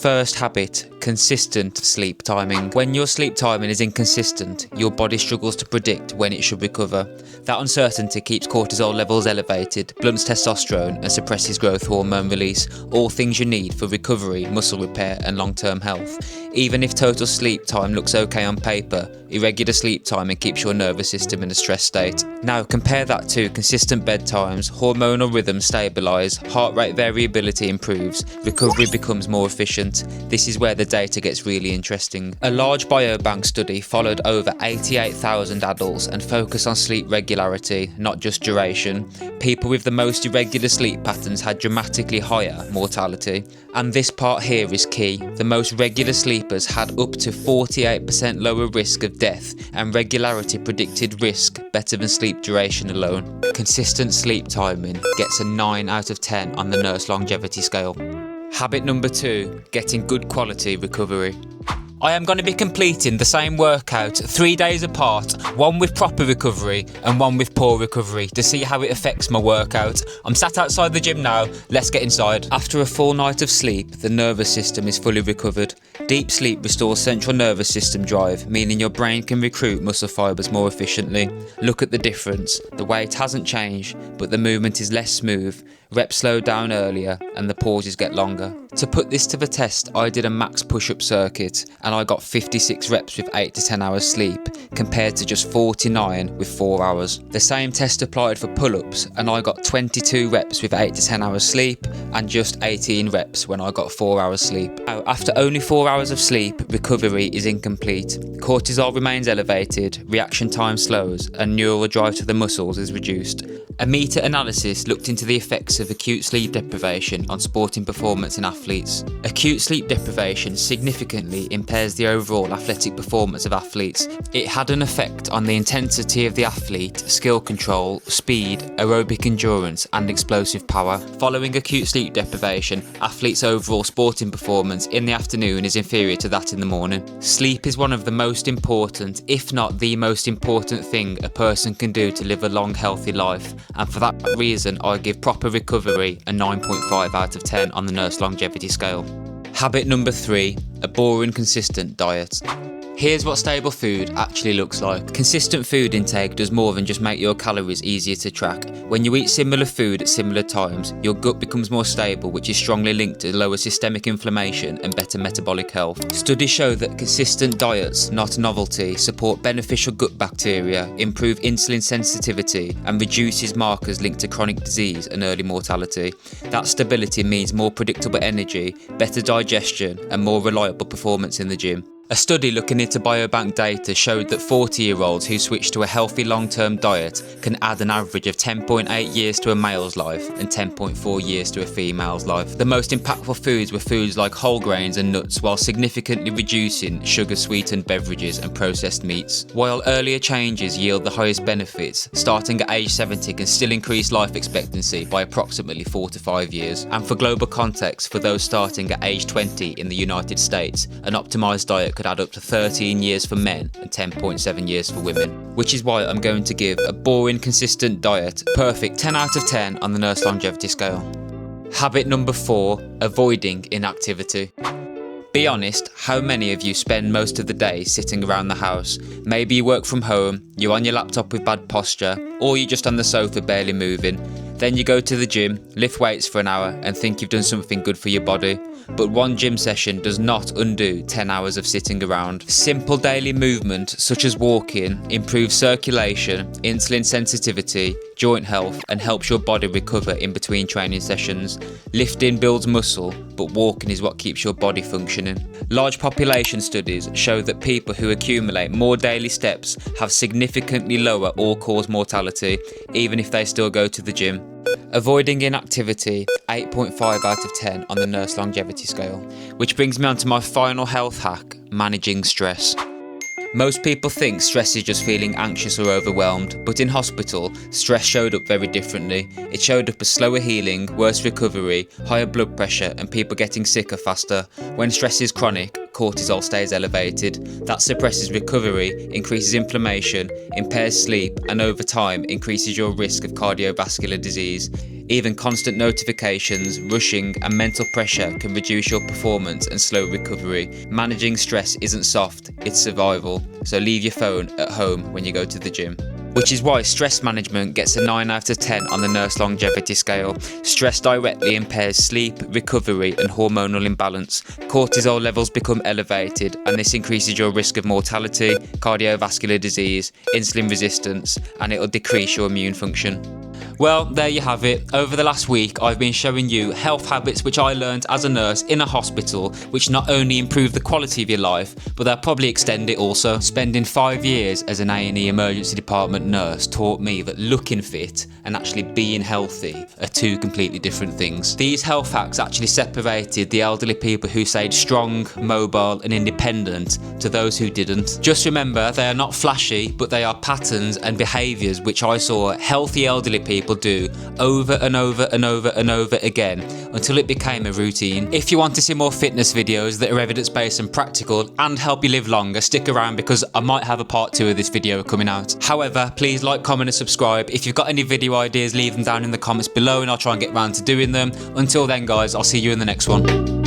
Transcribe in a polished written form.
first habit, consistent sleep timing. When your sleep timing is inconsistent, your body struggles to predict when it should recover. That uncertainty keeps cortisol levels elevated, blunts testosterone and suppresses growth hormone release, all things you need for recovery, muscle repair and long-term health. Even if total sleep time looks okay on paper, irregular sleep timing keeps your nervous system in a stress state. Now compare that to consistent bedtimes, hormonal rhythms stabilise, heart rate variability improves, recovery becomes more efficient. This is where the data gets really interesting. A large biobank study followed over 88,000 adults and focused on sleep regularity, not just duration. People with the most irregular sleep patterns had dramatically higher mortality. And this part here is key. The most regular sleepers had up to 48% lower risk of death, and regularity predicted risk better than sleep duration alone. Consistent sleep timing gets a 9 out of 10 on the nurse longevity scale. Habit number 2, getting good quality recovery. I am going to be completing the same workout 3 days apart, one with proper recovery and one with poor recovery, to see how it affects my workout. I'm sat outside the gym now, let's get inside. After a full night of sleep, the nervous system is fully recovered. Deep sleep restores central nervous system drive, meaning your brain can recruit muscle fibres more efficiently. Look at the difference. The weight hasn't changed, but the movement is less smooth. Reps slow down earlier and the pauses get longer. To put this to the test, I did a max push-up circuit and I got 56 reps with 8 to 10 hours sleep, compared to just 49 with 4 hours. The same test applied for pull-ups and I got 22 reps with 8 to 10 hours sleep and just 18 reps when I got 4 hours sleep. Now, after only 4 hours of sleep, recovery is incomplete. Cortisol remains elevated, reaction time slows and neural drive to the muscles is reduced. A meta-analysis looked into the effects of acute sleep deprivation on sporting performance in athletes. Acute sleep deprivation significantly impairs the overall athletic performance of athletes. It had an effect on the intensity of the athlete, skill control, speed, aerobic endurance and explosive power. Following acute sleep deprivation, athletes' overall sporting performance in the afternoon is inferior to that in the morning. Sleep is one of the most important, if not the most important thing a person can do to live a long, healthy life. And for that reason, I give proper recovery a 9.5 out of 10 on the nurse longevity scale. Habit number 3, a boring, consistent diet. Here's what stable food actually looks like. Consistent food intake does more than just make your calories easier to track. When you eat similar food at similar times, your gut becomes more stable, which is strongly linked to lower systemic inflammation and better metabolic health. Studies show that consistent diets, not novelty, support beneficial gut bacteria, improve insulin sensitivity, and reduces markers linked to chronic disease and early mortality. That stability means more predictable energy, better digestion, and more reliable performance in the gym. A study looking into biobank data showed that 40-year-olds who switch to a healthy long-term diet can add an average of 10.8 years to a male's life and 10.4 years to a female's life. The most impactful foods were foods like whole grains and nuts, while significantly reducing sugar-sweetened beverages and processed meats. While earlier changes yield the highest benefits, starting at age 70 can still increase life expectancy by approximately 4 to 5 years. And for global context, for those starting at age 20 in the United States, an optimised diet could add up to 13 years for men and 10.7 years for women. Which is why I'm going to give a boring, consistent diet perfect 10 out of 10 on the nurse longevity scale. Habit number 4, avoiding inactivity. Be honest, how many of you spend most of the day sitting around the house? Maybe you work from home, you're on your laptop with bad posture, or you're just on the sofa barely moving. Then you go to the gym, lift weights for an hour and think you've done something good for your body. But one gym session does not undo 10 hours of sitting around. Simple daily movement such as walking improves circulation, insulin sensitivity, joint health and helps your body recover in between training sessions. Lifting builds muscle, but walking is what keeps your body functioning. Large population studies show that people who accumulate more daily steps have significantly lower all-cause mortality, even if they still go to the gym. Avoiding inactivity, 8.5 out of 10 on the nurse longevity scale. Which brings me on to my final health hack, managing stress. Most people think stress is just feeling anxious or overwhelmed, but in hospital, stress showed up very differently. It showed up as slower healing, worse recovery, higher blood pressure, and people getting sicker faster. When stress is chronic, cortisol stays elevated. That suppresses recovery, increases inflammation, impairs sleep, and over time increases your risk of cardiovascular disease. Even constant notifications, rushing, and mental pressure can reduce your performance and slow recovery. Managing stress isn't soft, it's survival. So leave your phone at home when you go to the gym. Which is why stress management gets a 9 out of 10 on the nurse longevity scale. Stress directly impairs sleep, recovery, and hormonal imbalance. Cortisol levels become elevated, and this increases your risk of mortality, cardiovascular disease, insulin resistance, and it'll decrease your immune function. Well, there you have it. Over the last week, I've been showing you health habits which I learned as a nurse in a hospital, which not only improve the quality of your life, but they'll probably extend it also. Spending 5 years as an A&E emergency department nurse taught me that looking fit and actually being healthy are two completely different things. These health hacks actually separated the elderly people who stayed strong, mobile, and independent to those who didn't. Just remember, they are not flashy, but they are patterns and behaviours which I saw healthy elderly people do over and over and over and over again until it became a routine. If you want to see more fitness videos that are evidence-based and practical and help you live longer, stick around because I might have a part 2 of this video coming out. However, please like, comment and subscribe. If you've got any video ideas, leave them down in the comments below and I'll try and get around to doing them. Until then guys, I'll see you in the next one.